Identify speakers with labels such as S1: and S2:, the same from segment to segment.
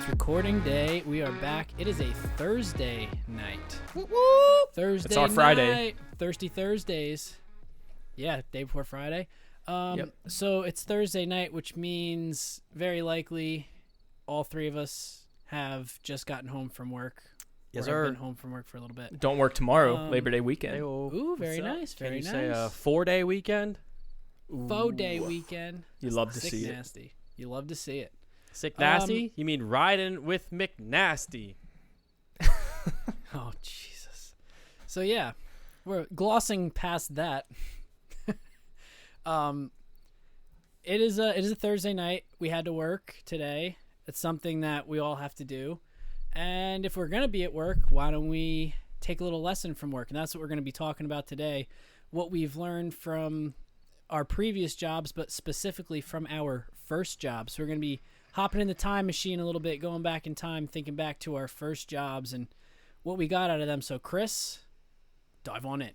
S1: recording day. We are back. It is a Thursday night. Thursday
S2: It's our Friday.
S1: night. Thirsty Thursdays. Yeah, day before Friday.
S2: Yep.
S1: So it's Thursday night, which means very likely all three of us have just gotten home from work.
S3: Yes,
S1: or have
S3: sir.
S1: been home from work for a little bit.
S2: Don't work tomorrow, Labor Day weekend.
S3: Ayo.
S1: Ooh, very
S2: What's up?
S1: nice.
S3: Can
S1: Very
S3: you
S1: nice.
S3: say a 4-day weekend?
S1: Faux day weekend.
S2: You love to
S1: Sick
S2: see it.
S1: nasty. You love to see it.
S3: Sick nasty? You mean riding with McNasty?
S1: Oh, Jesus. So, yeah, we're glossing past that. It is a Thursday night. We had to work today. It's something that we all have to do. And if we're going to be at work, why don't we take a little lesson from work? And that's what we're going to be talking about today. What we've learned from our previous jobs, but specifically from our first job. So we're going to be hopping in the time machine a little bit, going back in time, thinking back to our first jobs and what we got out of them. So, Chris, dive on in.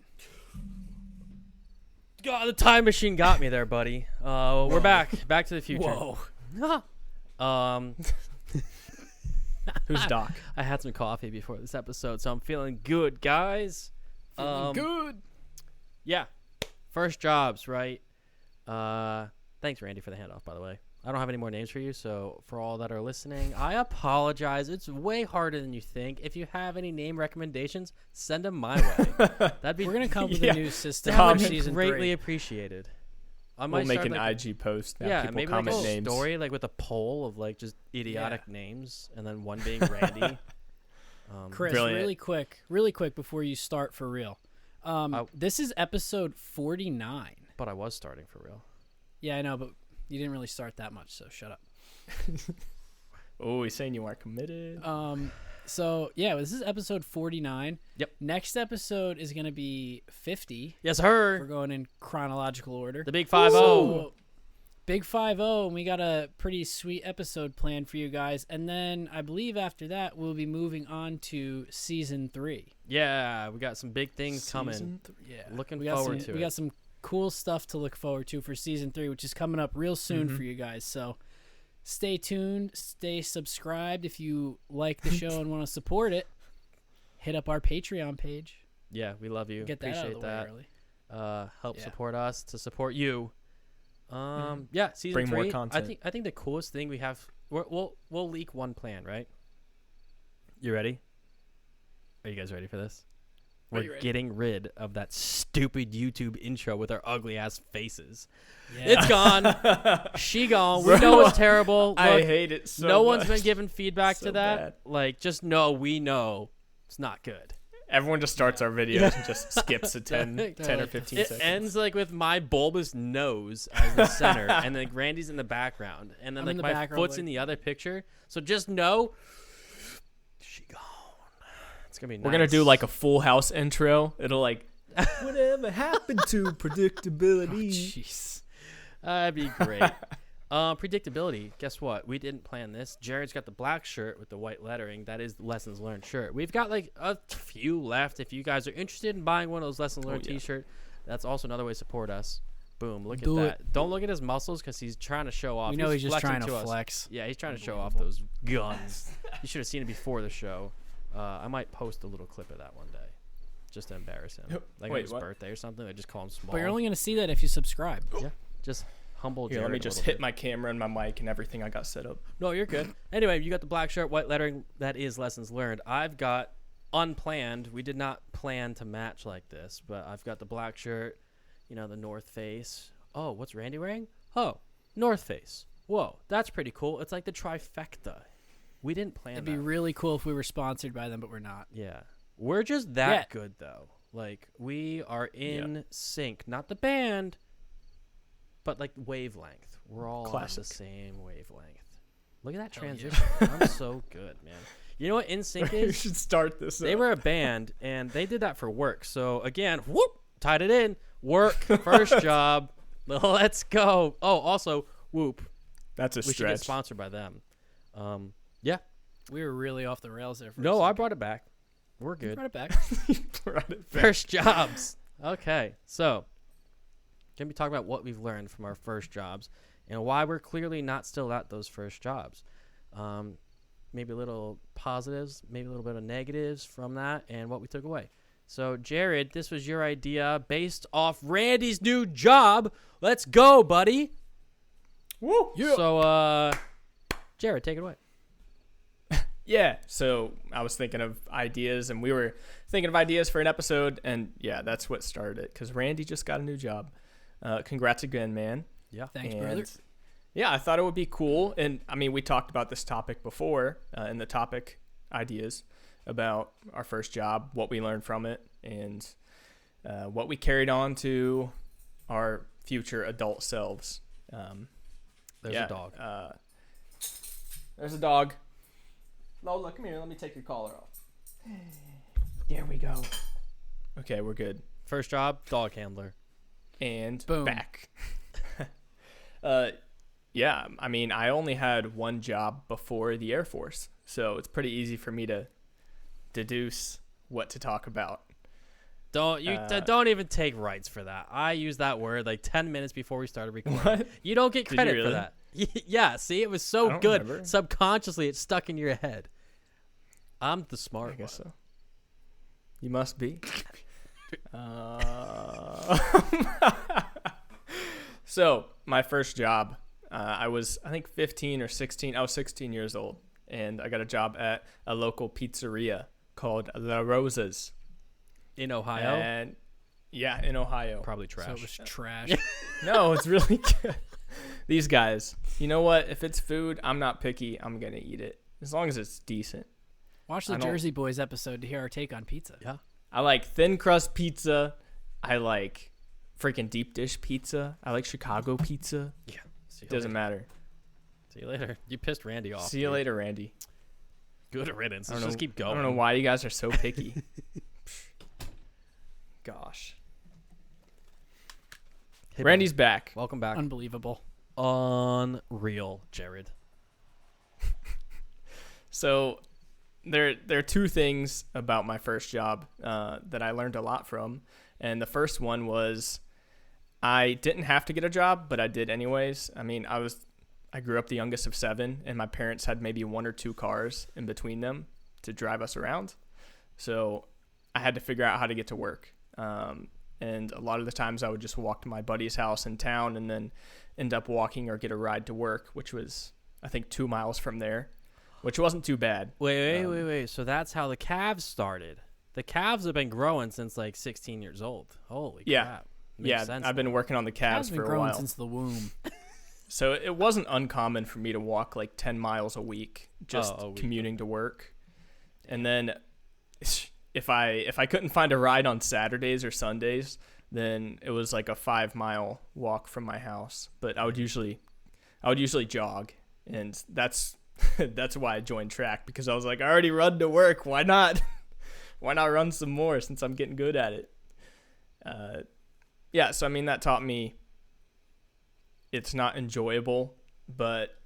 S3: God, the time machine got me there, buddy. We're back. Back to the future.
S1: Whoa.
S2: Who's Doc?
S3: I had some coffee before this episode, so I'm feeling good, guys.
S1: Good.
S3: Yeah. First jobs, right? Thanks, Randy, for the handoff, by the way. I don't have any more names for you, so for all that are listening, I apologize. It's way harder than you think. If you have any name recommendations, send them my way. That'd be
S1: We're going to come up with
S2: Yeah.
S1: a new system
S3: that
S1: for
S3: would be
S1: season
S3: greatly
S1: 3.
S3: appreciated. I
S2: We'll
S3: might
S2: make
S3: start,
S2: an
S3: like,
S2: IG post. Have
S3: yeah,
S2: people
S3: maybe like
S2: comment
S3: a
S2: names.
S3: story like with a poll of like just idiotic names, and then one being Randy.
S1: Chris,
S2: Brilliant.
S1: really quick before you start for real.
S3: I-
S1: This is episode 49.
S3: But I was starting for real.
S1: Yeah, I know, but you didn't really start that much, so shut up.
S2: Oh, he's saying you aren't committed.
S1: So, yeah, this is episode 49.
S3: Yep.
S1: Next episode is going to be 50.
S3: Yes,
S1: We're
S3: her.
S1: going in chronological order.
S3: The big 5-0.
S1: So, big 5-0, and we got a pretty sweet episode planned for you guys. And then I believe after that, we'll be moving on to season 3.
S3: Yeah, we got some big things coming.
S2: Season
S1: Yeah.
S3: Looking
S1: we got
S3: forward
S1: some,
S3: to
S1: We
S3: it.
S1: got some cool stuff to look forward to for season 3, which is coming up real soon for you guys. So stay tuned, stay subscribed. If you like the show and want to support it, hit up our Patreon page.
S3: Yeah, we love you.
S1: Get that out
S3: Appreciate
S1: of the
S3: that.
S1: way early.
S3: Help
S1: Yeah.
S3: support us to support you. Yeah, season
S2: Bring
S3: 3.
S2: more content.
S3: I think the coolest thing we have. We'll leak one plan, right? You ready? Are you guys ready for this?
S1: Are you
S3: We're
S1: ready?
S3: getting rid of that stupid YouTube intro with our ugly ass faces.
S1: Yeah.
S3: It's gone. She gone. We
S2: Bro,
S3: know it's terrible.
S2: I
S3: Look,
S2: hate it so
S3: no
S2: much.
S3: one's been giving feedback
S2: So
S3: to that.
S2: bad.
S3: Like, just know we know it's not good.
S2: Everyone just starts our videos and just skips a 10 or
S1: like,
S2: 15
S3: It
S2: seconds.
S3: ends like with my bulbous nose as the center, and then Randy's in the background, and then
S1: I'm
S3: like
S1: in the
S3: my
S1: background,
S3: foot's
S1: like-
S3: in the other picture. So just know, she gone. It's gonna be.
S2: We're going to do
S3: nice.
S2: like a Full House intro. It'll like, whatever happened to predictability?
S1: Jeez.
S3: That'd be great. Predictability. Guess what? We didn't plan this. Jared's got the black shirt with the white lettering. That is the Lessons Learned shirt. We've got like a few left. If you guys are interested in buying one of those Lessons Learned
S2: yeah.
S3: t-shirt, that's also another way to support us. Boom. Look
S1: Do
S3: at that. Don't look at his muscles because he's trying to show off.
S1: We know he's just
S3: flexing
S1: trying to
S3: us.
S1: flex.
S3: Yeah, he's trying to show off those guns. You should have seen it before the show. I might post a little clip of that one day, just to embarrass him. Like on
S2: Wait,
S3: his
S2: what?
S3: birthday or something. I just call him small.
S1: But you're only going to see that if you subscribe.
S3: Yeah, just humble.
S2: Here,
S3: Jared
S2: let me
S3: a
S2: just
S3: little
S2: hit
S3: bit.
S2: my camera and my mic and everything I got set up.
S3: No, you're good. Anyway, you got the black shirt, white lettering. That is Lessons Learned. I've got unplanned. We did not plan to match like this, but I've got the black shirt, the North Face. Oh, what's Randy wearing? Oh, North Face. Whoa, that's pretty cool. It's like the trifecta. We didn't plan
S1: It'd
S3: that.
S1: be really cool if we were sponsored by them, but we're not.
S3: Yeah. We're just that
S1: Yeah.
S3: good, though. Like, we are in sync. Not the band, but, like, wavelength. We're all
S2: Classic.
S3: on the same wavelength. Look at that
S1: Hell yeah.
S3: transition. I'm so good, man. You know what NSYNC
S2: We
S3: is?
S2: should start this
S3: They
S2: up.
S3: were a band, and they did that for work. So, again, whoop, tied it in. Work, first job. Let's go. Oh, also, whoop.
S2: That's a
S3: We should get
S2: stretch.
S3: sponsored by them. Yeah.
S1: We were really off the rails there for a
S3: No, I
S1: second.
S3: brought it back. We're
S1: You
S3: good.
S1: brought it back.
S2: Brought it back.
S3: First jobs. Okay, so gonna be talking about what we've learned from our first jobs and why we're clearly not still at those first jobs. maybe a little positives, maybe a little bit of negatives from that, and what we took away. So, Jared, this was your idea based off Randy's new job. Let's go, buddy.
S2: Woo! Yeah.
S3: So, Jared, take it away.
S2: Yeah, so I was thinking of ideas, and we were thinking of ideas for an episode, and yeah, that's what started it, because Randy just got a new job. Congrats again, man.
S3: Yeah.
S1: Thanks,
S2: And,
S1: brother.
S2: yeah, I thought it would be cool, and I mean, we talked about this topic before in the topic ideas about our first job, what we learned from it, and what we carried on to our future adult selves.
S3: There's a dog.
S2: There's a dog. Lola, come here. Let me take your collar off. There we go. Okay, we're good.
S3: First job, dog handler.
S2: And
S1: Boom.
S2: back. Yeah, I mean, I only had one job before the Air Force, so it's pretty easy for me to deduce what to talk about.
S3: Don't even take rights for that. I used that word like 10 minutes before we started recording.
S2: What?
S3: You don't get
S2: Did you
S3: credit
S2: really?
S3: for that. Yeah, see, it was
S2: I
S3: so
S2: don't
S3: good.
S2: remember.
S3: Subconsciously, it's stuck in your head. I'm the
S2: I
S3: smart
S2: guess
S3: one.
S2: so. You must be. So, my first job, I think 15 or 16. I was 16 years old, and I got a job at a local pizzeria called La Rosa's.
S3: In Ohio,
S2: And yeah, in Ohio.
S3: probably
S1: So
S3: trash.
S1: it was trash.
S2: No, it's really good. These guys, you know what? If it's food, I'm not picky. I'm going to eat it as long as it's decent.
S1: Watch the
S2: I don't-
S1: Jersey Boys episode to hear our take on pizza.
S3: Yeah.
S2: I like thin crust pizza. I like freaking deep dish pizza. I like Chicago pizza.
S3: Yeah. See you
S2: Doesn't
S3: later.
S2: matter.
S3: See you later. You pissed Randy off.
S2: See you
S3: dude.
S2: later, Randy.
S3: Good riddance.
S2: I
S3: Let's
S2: don't
S3: just
S2: know-
S3: keep going.
S2: I don't know why you guys are so picky. Gosh.
S3: Hey,
S2: Randy's back.
S3: welcome back.
S1: Unbelievable.
S3: Unreal, Jared.
S2: So there are two things about my first job that I learned a lot from. And the first one was I didn't have to get a job, but I did anyways. I mean, I grew up the youngest of 7, and my parents had maybe 1 or 2 cars in between them to drive us around. So I had to figure out how to get to work. And a lot of the times I would just walk to my buddy's house in town and then end up walking or get a ride to work, which was, I think, 2 miles from there, which wasn't too bad.
S3: Wait. So that's how the Cavs started. The Cavs have been growing since like 16 years old. Holy
S2: Yeah.
S3: crap. Makes
S2: Yeah,
S3: sense
S2: I've been working on the
S1: Has
S2: Cavs
S1: been
S2: for a
S1: growing
S2: while.
S1: since the womb.
S2: So it wasn't uncommon for me to walk like 10 miles a week just
S3: a week.
S2: commuting to work. And then if I couldn't find a ride on Saturdays or Sundays, then it was like a 5-mile walk from my house. But I would usually jog, and that's that's why I joined track, because I was like, I already run to work. Why not? Why not run some more since I'm getting good at it? Yeah, so I mean, that taught me it's not enjoyable, but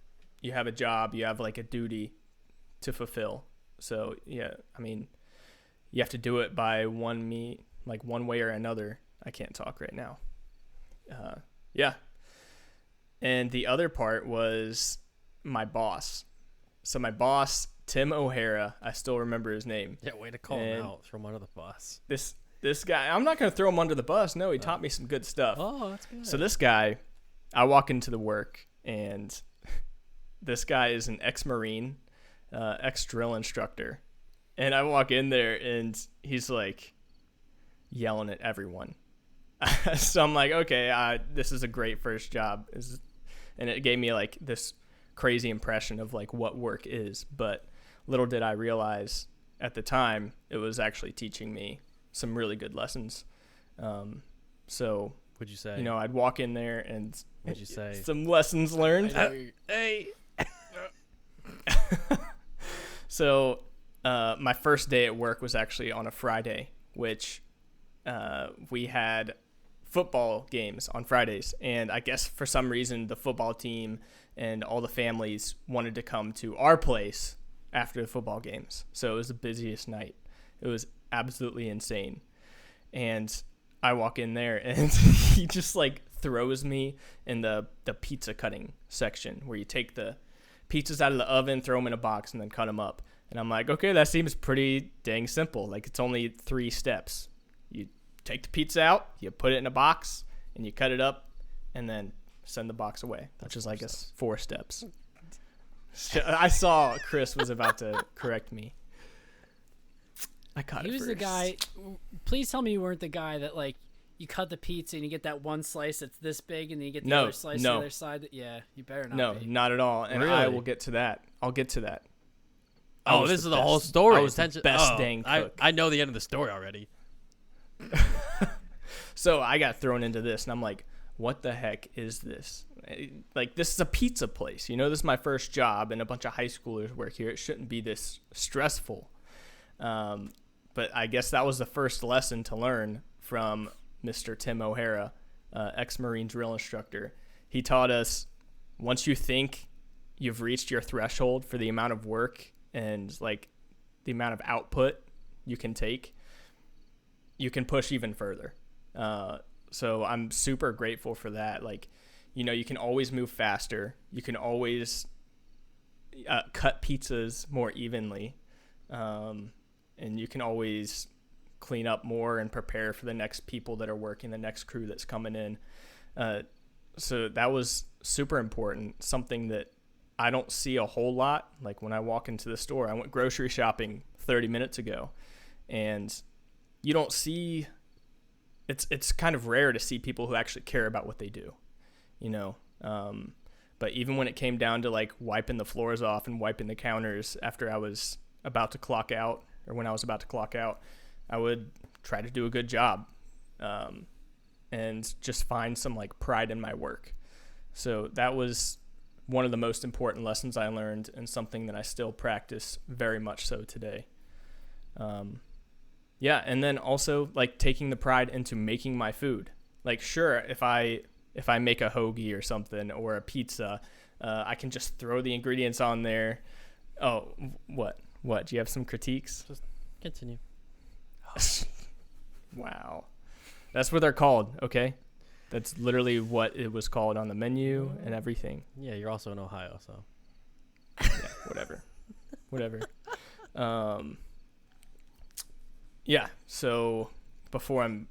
S2: you have a job, you have like a duty to fulfill. So yeah, I mean, you have to do it by one way or another. I can't talk right now. Yeah. And the other part was my boss. So my boss, Tim O'Hara, I still remember his name.
S3: Yeah, way to call him
S2: And-
S3: out. Throw him under the bus.
S2: This guy, I'm not going to throw him under the bus. No, he taught me some good stuff.
S3: Oh, that's good.
S2: So this guy, I walk into the work, and this guy is an ex-Marine, ex-drill instructor. And I walk in there, and he's like yelling at everyone. So I'm like, okay, this is a great first job. And it gave me like this crazy impression of like what work is. But little did I realize at the time, it was actually teaching me some really good lessons. So,
S3: Would you say?
S2: you know, I'd walk in there and
S3: What'd you say?
S2: some lessons learned.
S3: Hey.
S2: So my first day at work was actually on a Friday, which we had football games on Fridays. And I guess for some reason, the football team and all the families wanted to come to our place after the football games. So it was the busiest night. It was absolutely insane. And I walk in there, and he just like throws me in the pizza cutting section where you take the pizzas out of the oven, throw them in a box, and then cut them up. And I'm like, okay, that seems pretty dang simple. Like, it's only 3 steps. You take the pizza out, you put it in a box, and you cut it up, and then send the box away, which is, I guess, 4 steps. I saw Chris was about to correct me. I caught it
S1: He was
S2: first.
S1: the guy. Please tell me you weren't the guy that, like, you cut the pizza and you get that one slice that's this big, and then you get the other slice on the other side. Yeah, you better not.
S2: No,
S1: be.
S2: not at all. And
S3: Really?
S2: I will get to that. I'll get to that. I
S3: Oh,
S2: was
S3: this is the
S2: best.
S3: whole story.
S2: I was the
S3: Attention-
S2: best
S3: oh,
S2: dang cook.
S3: I know the end of the story already.
S2: So I got thrown into this, and I'm like, what the heck is this? Like, this is a pizza place. You know, this is my first job, and a bunch of high schoolers work here. It shouldn't be this stressful. But I guess that was the first lesson to learn from Mr. Tim O'Hara, ex-Marine drill instructor. He taught us, once you think you've reached your threshold for the amount of work and, like, the amount of output you can take, you can push even further. So I'm super grateful for that. Like, you know, you can always move faster. You can always cut pizzas more evenly. And you can always clean up more and prepare for the next people that are working, the next crew that's coming in. So that was super important, something that I don't see a whole lot. Like, when I walk into the store, I went grocery shopping 30 minutes ago, and you don't see, it's kind of rare to see people who actually care about what they do, you know? But even when it came down to, like, wiping the floors off and wiping the counters after I was about to clock out, or when I was about to clock out, I would try to do a good job, and just find some, like, pride in my work. So that was one of the most important lessons I learned, and something that I still practice very much so today. Yeah, and then also, like, taking the pride into making my food. Like, sure, if I make a hoagie or something, or a pizza, I can just throw the ingredients on there. Oh, what? Do you have some critiques?
S3: Just continue.
S2: Wow. That's what they're called, okay? That's literally what it was called on the menu and everything.
S3: Yeah, you're also in Ohio, so.
S2: Yeah, whatever. Yeah, so before I'm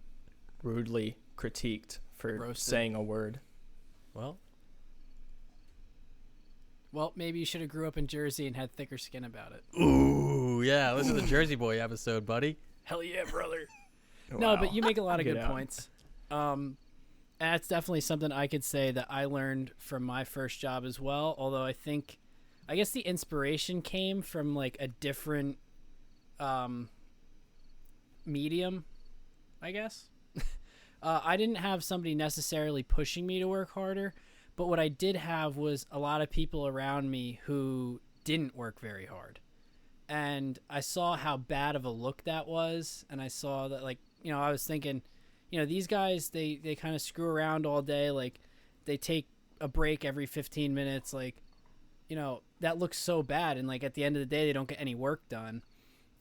S2: rudely critiqued for
S1: Roasted.
S2: saying a word.
S3: Well,
S1: Maybe you should have grew up in Jersey and had thicker skin about it.
S3: ooh, yeah, listen to the Jersey Boy episode, buddy.
S1: Hell yeah, brother. No,
S2: Wow.
S1: but you make a lot of
S2: Get
S1: good
S2: out.
S1: points. That's definitely something I could say that I learned from my first job as well. Although I guess the inspiration came from, like, a different medium, I guess. I didn't have somebody necessarily pushing me to work harder, but what I did have was a lot of people around me who didn't work very hard. And I saw how bad of a look that was, and I saw that, like, you know, I was thinking, you know, these guys, they kind of screw around all day, like, they take a break every 15 minutes, like, you know, that looks so bad, and, like, at the end of the day, they don't get any work done.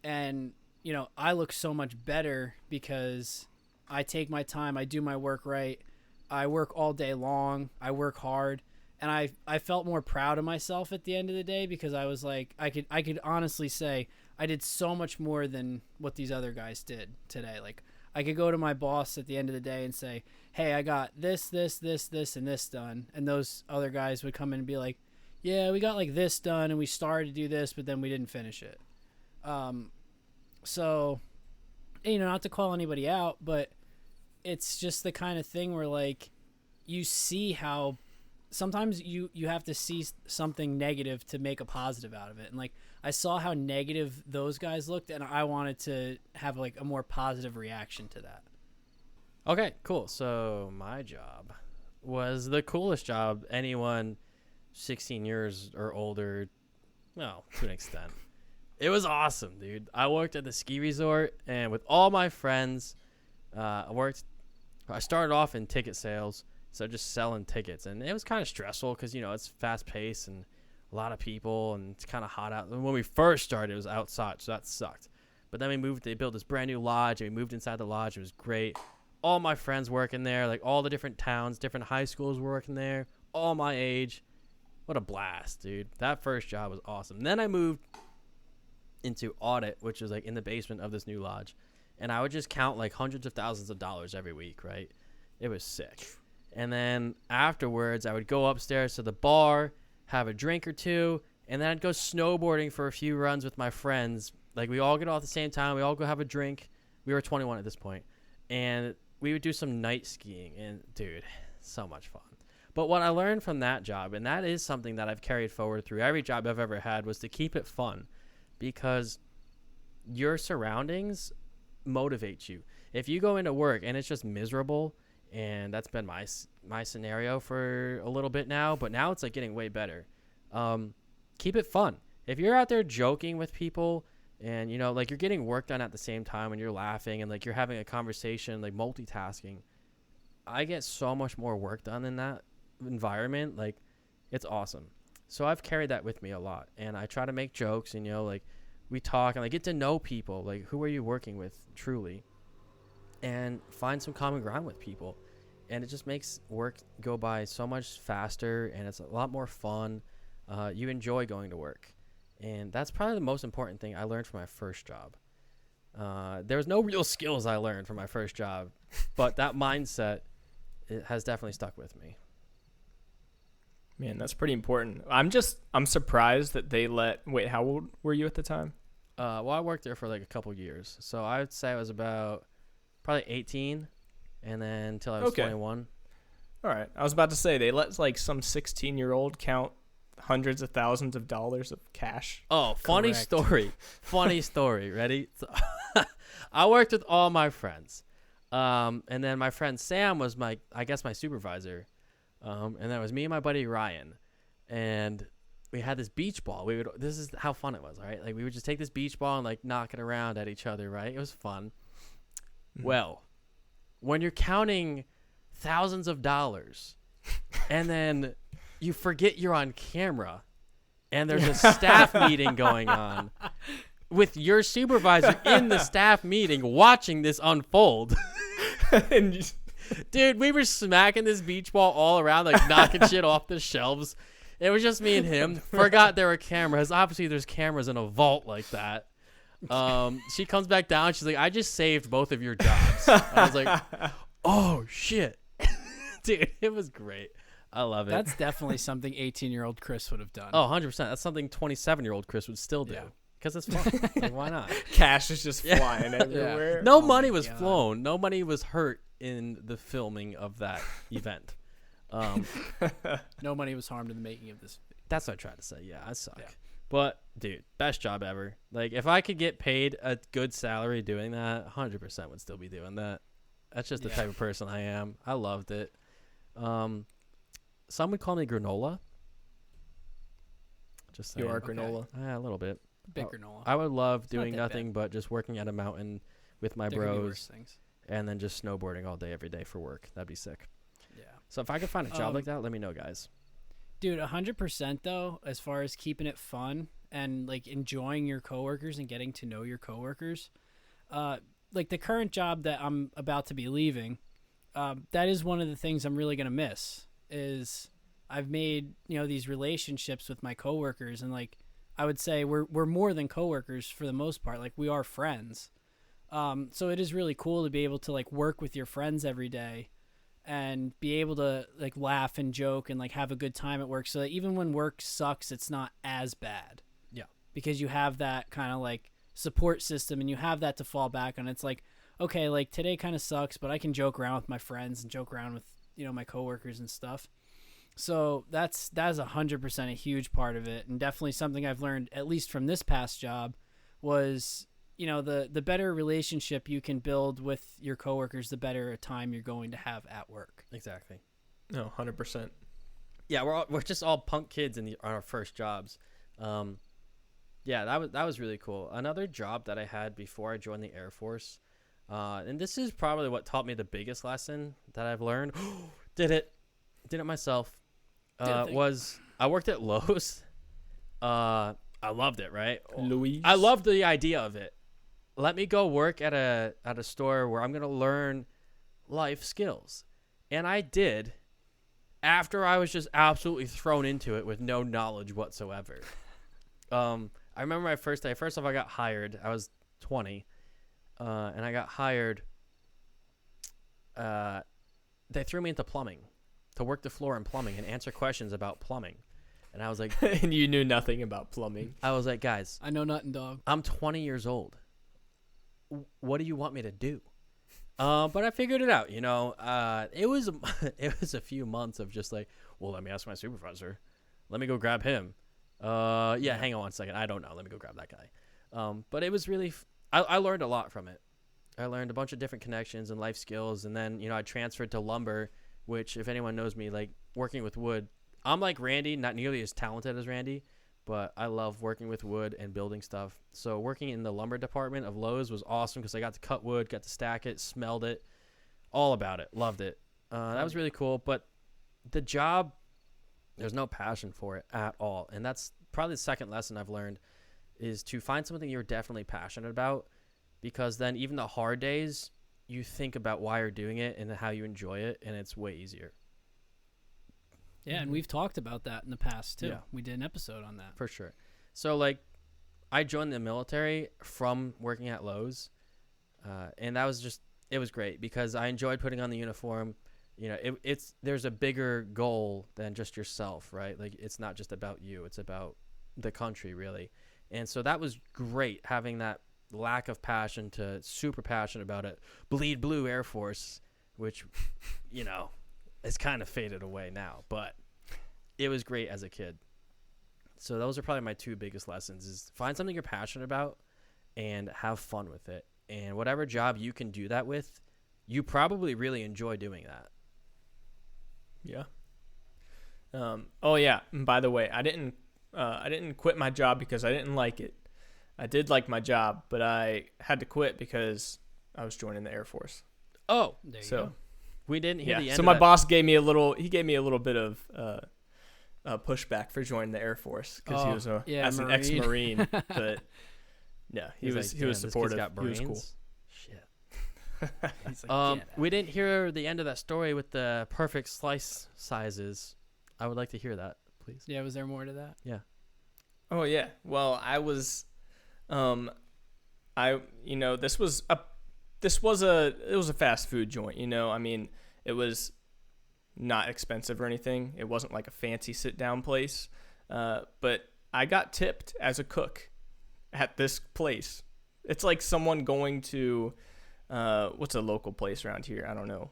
S1: And, you know, I look so much better because I take my time, I do my work right, I work all day long, I work hard, and I felt more proud of myself at the end of the day, because I was like, I could honestly say I did so much more than what these other guys did today. Like, I could go to my boss at the end of the day and say, hey, I got this, and this done. And those other guys would come in and be like, yeah, we got, like, this done, and we started to do this, but then we didn't finish it. So, you know, not to call anybody out, but it's just the kind of thing where, like, you see how sometimes you have to see something negative to make a positive out of it. And, like, I saw how negative those guys looked, and I wanted to have, like, a more positive reaction to that.
S3: Okay, cool. So my job was the coolest job anyone 16 years or older, well, to an extent. It was awesome, dude. I worked at the ski resort, and with all my friends, I started off in ticket sales, so just selling tickets. And it was kind of stressful because, you know, it's fast-paced and a lot of people, and it's kind of hot out. When we first started, it was outside, so that sucked. But then they built this brand new lodge, and we moved inside the lodge. It was great. All my friends working there, like all the different towns, different high schools were working there, all my age. What a blast, dude. That first job was awesome. Then I moved into audit, which was like in the basement of this new lodge. And I would just count like hundreds of thousands of dollars every week, right? It was sick. And then afterwards, I would go upstairs to the bar, have a drink or two, and then I'd go snowboarding for a few runs with my friends. Like, we all get off at the same time. We all go have a drink. We were 21 at this point. And we would do some night skiing. And, dude, so much fun. But what I learned from that job, and that is something that I've carried forward through every job I've ever had, was to keep it fun. Because your surroundings motivate you. If you go into work and it's just miserable, and that's been my scenario for a little bit now, but now it's like getting way better. Keep it fun. If you're out there joking with people and, you know, like you're getting work done at the same time and you're laughing and like you're having a conversation, like multitasking, I get so much more work done in that environment. Like, it's awesome. So I've carried that with me a lot, and I try to make jokes and, you know, like we talk and I get to know people, like who are you working with truly, and find some common ground with people. And it just makes work go by so much faster, and it's a lot more fun. You enjoy going to work. And that's probably the most important thing I learned from my first job. There was no real skills I learned from my first job, but that mindset, it has definitely stuck with me.
S2: Man, that's pretty important. I'm surprised that they wait, how old were you at the time?
S3: Well, I worked there for like a couple years. So I would say I was about probably 18, and then until I was 21.
S2: All right. I was about to say, they let like some 16-year-old count hundreds of thousands of dollars of cash.
S3: Oh, funny
S1: Correct.
S3: story. Funny story. Ready? So, I worked with all my friends. And then my friend Sam was my supervisor. And that was me and my buddy Ryan. And we had this beach ball. This is how fun it was, right? Like, we would just take this beach ball and like knock it around at each other, right? It was fun. Mm-hmm. Well, when you're counting thousands of dollars and then you forget you're on camera and there's a staff meeting going on with your supervisor in the staff meeting watching this unfold.
S2: And
S3: dude, we were smacking this beach ball all around, like knocking shit off the shelves. It was just me and him. Forgot there were cameras. Obviously, there's cameras in a vault like that. She comes back down. She's like, I just saved both of your jobs. I was like, oh, shit. Dude, it was great. I love it.
S1: That's definitely something 18-year-old Chris would have done.
S3: Oh, 100%. That's something 27-year-old Chris would still do.
S1: Yeah.
S3: Because it's fun. Like, why not?
S2: cash is just flying everywhere.
S3: No
S1: Oh
S3: money
S1: my
S3: was
S1: God.
S3: flown. No money was hurt in the filming of that event.
S1: No money was harmed in the making of this.
S3: That's what I tried to say. Yeah, I suck.
S1: Yeah.
S3: But, dude, best job ever. Like, if I could get paid a good salary doing that, 100% would still be doing that. That's just the type of person I am. I loved it. Some would call me granola. Just saying.
S2: You are
S1: Okay.
S2: granola.
S3: Yeah, a little bit.
S1: Big
S3: Oh,
S1: granola.
S3: I would love
S1: not
S3: doing
S1: that
S3: nothing but just working at a mountain with my
S1: There could be
S3: bros
S1: worse things.
S3: and then just snowboarding all day, every day for work. That'd be sick.
S1: Yeah.
S3: So if I could find a job like that, let me know, guys.
S1: Dude, 100% though, as far as keeping it fun and like enjoying your coworkers and getting to know your coworkers. Like the current job that I'm about to be leaving, that is one of the things I'm really going to miss is I've made, you know, these relationships with my coworkers, and like I would say we're more than coworkers for the most part. Like, we are friends. So it is really cool to be able to like work with your friends every day and be able to like laugh and joke and like have a good time at work, so that even when work sucks, it's not as bad.
S3: Yeah.
S1: Because you have that kind of like support system and you have that to fall back on. It's like, okay, like today kind of sucks, but I can joke around with my friends and joke around with, you know, my coworkers and stuff. So that is 100% a huge part of it, and definitely something I've learned, at least from this past job, was, you know, the better relationship you can build with your coworkers, the better a time you're going to have at work.
S3: Exactly.
S2: No, 100%.
S3: Yeah, we're just all punk kids on our first jobs. Yeah, that was really cool. Another job that I had before I joined the Air Force, and this is probably what taught me the biggest lesson that I've learned. Did it myself. Was I worked at Lowe's. I loved it, right?
S2: Louise.
S3: I loved the idea of it. Let me go work at a store where I'm gonna learn life skills, and I did. after I was just absolutely thrown into it with no knowledge whatsoever. I remember my first day. First off, I got hired. I was 20, and I got hired. They threw me into plumbing to work the floor in plumbing and answer questions about plumbing. And I was like,
S2: And you knew nothing about plumbing.
S3: guys,
S1: I know nothing, dog.
S3: I'm 20 years old. What do you want me to do? But I figured it out. It was it was a few months of just like, well, let me ask my supervisor. Let me go grab him. Yeah, hang on 1 second. I don't know. Let me go grab that guy. But it was really, I learned a lot from it. I learned a bunch of different connections and life skills. And then, I transferred to lumber, which if anyone knows me, like working with wood, I'm like Randy, not nearly as talented as Randy, but I love working with wood and building stuff. So working in the lumber department of Lowe's was awesome because I got to cut wood, got to stack it, smelled it, all about it. Loved it. That was really cool. But the job, there's no passion for it at all. And that's probably the second lesson I've learned is to find something you're definitely passionate about, because then even the hard days, you think about why you're doing it and how you enjoy it, and it's way easier.
S1: Yeah, and we've talked about that in the past too.
S3: Yeah.
S1: We did an episode on that.
S3: For sure. So, like, I joined the military from working at Lowe's, and that was just, it was great because I enjoyed putting on the uniform. There's a bigger goal than just yourself, right? Like, it's not just about you. It's about the country, really. And so that was great, having that lack of passion to super passionate about it. Bleed blue Air Force, which, it's kind of faded away now, but it was great as a kid. So those are probably my two biggest lessons: is find something you're passionate about and have fun with it. And whatever job you can do that with, you probably really enjoy doing that.
S2: Yeah. Oh yeah. And by the way, I didn't quit my job because I didn't like it. I did like my job, but I had to quit because I was joining the Air Force.
S3: Oh,
S1: There you
S2: So
S1: go.
S3: we didn't hear the
S2: yeah.
S3: end
S2: So
S3: of
S2: my
S3: that.
S2: boss gave me a little bit of pushback for joining the Air Force because he
S1: Oh,
S2: was
S1: yeah,
S2: as an
S1: Marine.
S2: ex-Marine, but yeah, he
S3: He's
S2: was
S3: like, "Damn, this kid's
S2: supportive.
S3: got
S2: He was cool.
S3: brains." Shit.
S1: He's like, "Get
S3: We didn't hear the end of that story with the perfect slice sizes. I would like to hear that, please.
S1: Yeah, was there more to that?
S2: Oh yeah. Well, I was, this was a fast food joint. I mean, it was not expensive or anything. It wasn't like a fancy sit down place, but I got tipped as a cook at this place. It's like someone going to, what's a local place around here? I don't know.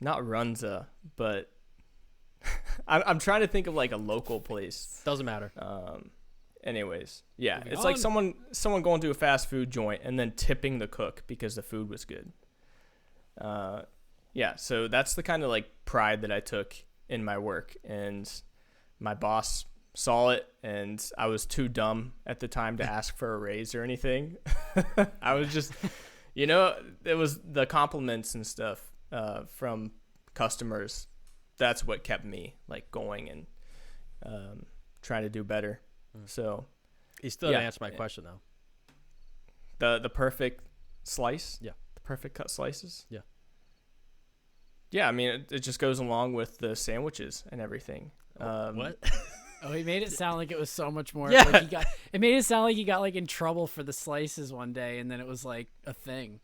S2: Not Runza, but I'm trying to think of like a local place.
S3: Doesn't matter.
S2: Anyways, yeah,
S1: Moving
S2: it's like
S1: on.
S2: someone going to a fast food joint and then tipping the cook because the food was good. Yeah, so that's the kind of like pride that I took in my work, and my boss saw it, and I was too dumb at the time to ask for a raise or anything. I was just, it was the compliments and stuff from customers. That's what kept me like going and trying to do better. So
S3: You still
S2: yeah.
S3: didn't answer my question, though.
S2: the perfect slice,
S3: Yeah.
S2: the perfect cut slices,
S3: Yeah.
S2: yeah. I mean, it just goes along with the sandwiches and everything.
S3: What?
S1: Oh, he made it sound like it was so much more.
S3: Yeah.
S1: Like it made it sound like he got like in trouble for the slices one day, and then it was like a thing.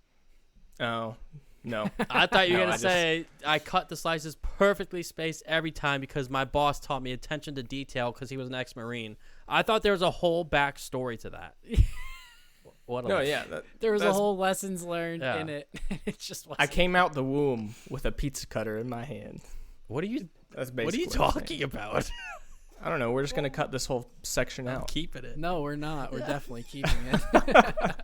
S2: Oh no,
S3: I thought you were
S2: No,
S3: going
S2: I
S3: to
S2: just-
S3: say, I cut the slices perfectly spaced every time because my boss taught me attention to detail because he was an ex-Marine. I thought there was a whole backstory to that. What a
S2: no,
S3: life.
S2: yeah.
S1: There was a
S2: That's-
S1: whole lessons learned
S3: Yeah.
S1: in it. It just
S2: I
S1: wasn't.
S2: came out the womb with a pizza cutter in my hand.
S3: What are you
S2: That's
S3: What are
S2: basically
S3: you
S2: what I'm saying.
S3: talking about?
S2: I don't know. We're just gonna cut this whole section
S3: I'm
S2: out.
S3: keeping it.
S1: No, we're not. We're definitely keeping it.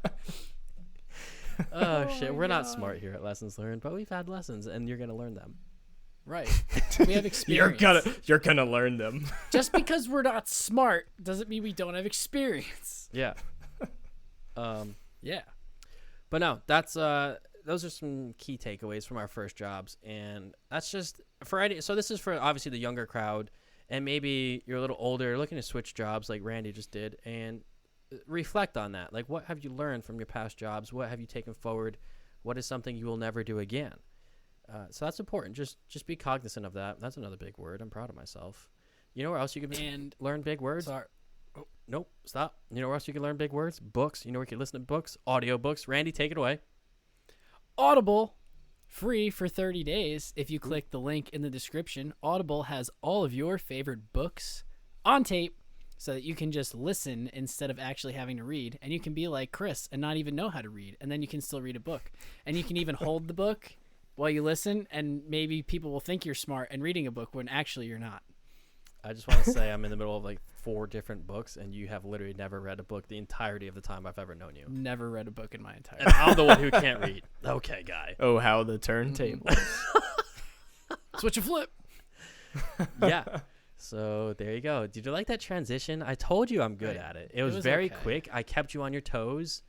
S3: Oh, shit.
S1: my
S3: We're not
S1: God.
S3: smart here at Lessons Learned, but we've had lessons, and you're going to learn them.
S1: Right. We have experience.
S2: You're gonna learn them.
S1: Just because we're not smart doesn't mean we don't have experience.
S3: Yeah.
S1: Yeah.
S3: But no, that's those are some key takeaways from our first jobs, and that's just for any. So this is for obviously the younger crowd, and maybe you're a little older, looking to switch jobs like Randy just did, and reflect on that. Like, what have you learned from your past jobs? What have you taken forward? What is something you will never do again? So that's important. Just be cognizant of that. That's another big word. I'm proud of myself. You know where else you can learn big words?
S1: Sorry.
S3: Oh, nope. Stop. You know where else you can learn big words? Books. You know where you can listen to books? Audio books. Randy, take it away.
S1: Audible, free for 30 days. If you click the link in the description, Audible has all of your favorite books on tape so that you can just listen instead of actually having to read. And you can be like Chris and not even know how to read. And then you can still read a book. And you can even hold the book while you listen. And maybe people will think you're smart and reading a book when actually you're not.
S3: I just want to say I'm in the middle of like 4 different books, and you have literally never read a book the entirety of the time I've ever known you.
S1: Never read a book in my entire
S3: And I'm the one who can't read. Okay, guy.
S2: Oh, how the turntable.
S1: Switch a flip.
S3: Yeah. So there you go. Did you like that transition? I told you I'm good at it. It was very
S1: okay.
S3: quick. I kept you on your toes.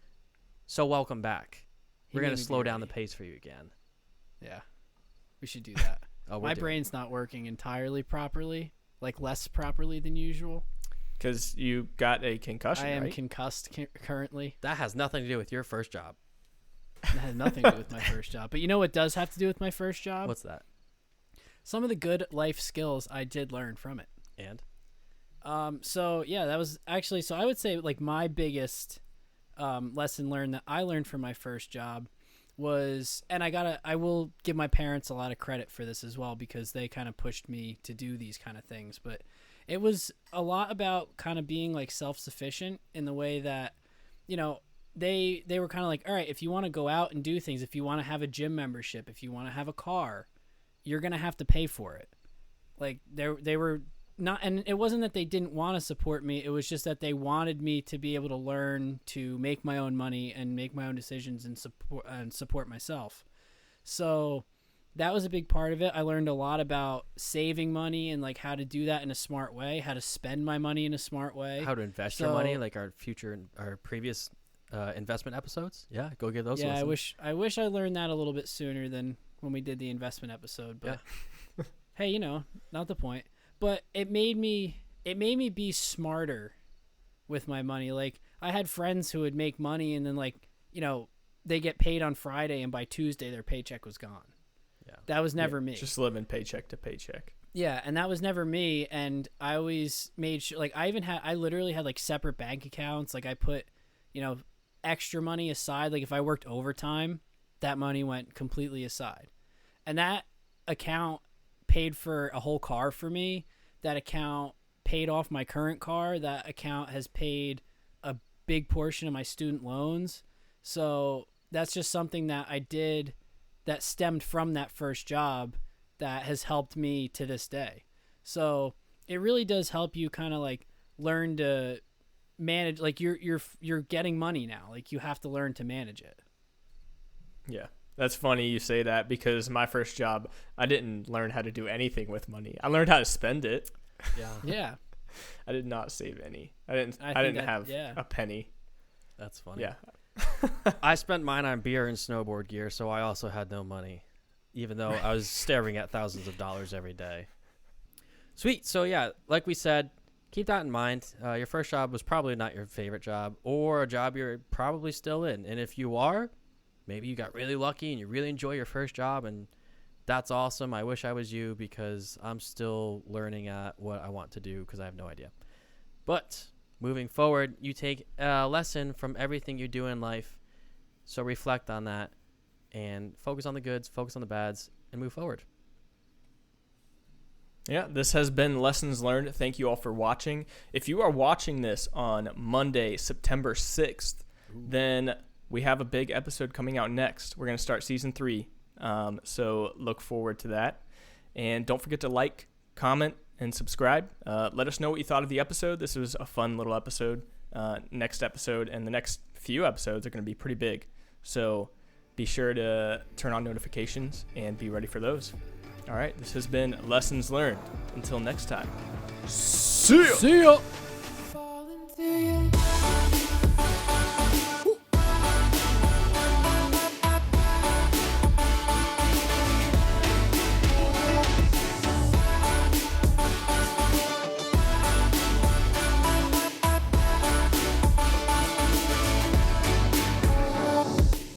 S3: So welcome back. We're going to slow down the
S1: ready.
S3: pace for you again.
S1: Yeah. We should do that.
S3: Oh,
S1: My brain's not working entirely properly, like less properly than usual.
S2: Because you got a concussion,
S1: I am
S2: right?
S1: concussed currently.
S3: That has nothing to do with your first job.
S1: It has nothing to do with my first job. But you know what does have to do with my first job?
S3: What's that?
S1: Some of the good life skills I did learn from it.
S3: And?
S1: So yeah, that was actually, so I would say like my biggest lesson learned that I learned from my first job was, and I will give my parents a lot of credit for this as well, because they kind of pushed me to do these kind of things, but it was a lot about kind of being like self-sufficient in the way that, you know, they were kind of like, all right, if you want to go out and do things, if you want to have a gym membership, if you want to have a car, you're going to have to pay for it. Like they were not, and it wasn't that they didn't want to support me. It was just that they wanted me to be able to learn to make my own money and make my own decisions and support myself. So that was a big part of it. I learned a lot about saving money and like how to do that in a smart way, how to spend my money in a smart way,
S3: How to invest your money, like our previous investment episodes. Yeah, go give those.
S1: Yeah,
S3: listens.
S1: I wish I learned that a little bit sooner than when we did the investment episode. But hey, you know, not the point. But it made me be smarter with my money. Like I had friends who would make money and then like, you know, they get paid on Friday and by Tuesday their paycheck was gone.
S3: Yeah.
S1: That was never me.
S2: Just living paycheck to paycheck.
S1: Yeah, and that was never me. And I always made sure, like I literally had like separate bank accounts. Like I put, you know, extra money aside. Like if I worked overtime, that money went completely aside. And that account paid for a whole car for me. That account paid off my current car. That account has paid a big portion of my student loans. So that's just something that I did that stemmed from that first job that has helped me to this day. So it really does help you kind of like learn to manage, like you're getting money now. Like you have to learn to manage it.
S2: Yeah. That's funny you say that, because my first job, I didn't learn how to do anything with money. I learned how to spend it.
S3: Yeah.
S1: Yeah.
S2: I did not save any. I didn't have a penny.
S3: That's funny.
S2: Yeah.
S3: I spent mine on beer and snowboard gear, so I also had no money, even though I was staring at thousands of dollars every day. Sweet. So yeah, like we said, keep that in mind. Your first job was probably not your favorite job, or a job you're probably still in. And if you are, maybe you got really lucky and you really enjoy your first job, and that's awesome. I wish I was you, because I'm still learning at what I want to do, because I have no idea. But moving forward, you take a lesson from everything you do in life. So reflect on that and focus on the goods, focus on the bads, and move forward.
S2: Yeah, this has been Lessons Learned. Thank you all for watching. If you are watching this on Monday, September 6th, then we have a big episode coming out next. We're going to start season 3. So look forward to that. And don't forget to like, comment, and subscribe. Let us know what you thought of the episode. This was a fun little episode. Next episode and the next few episodes are going to be pretty big. So be sure to turn on notifications and be ready for those. All right, this has been Lessons Learned. Until next time. See ya!
S1: See ya!
S4: Falling through your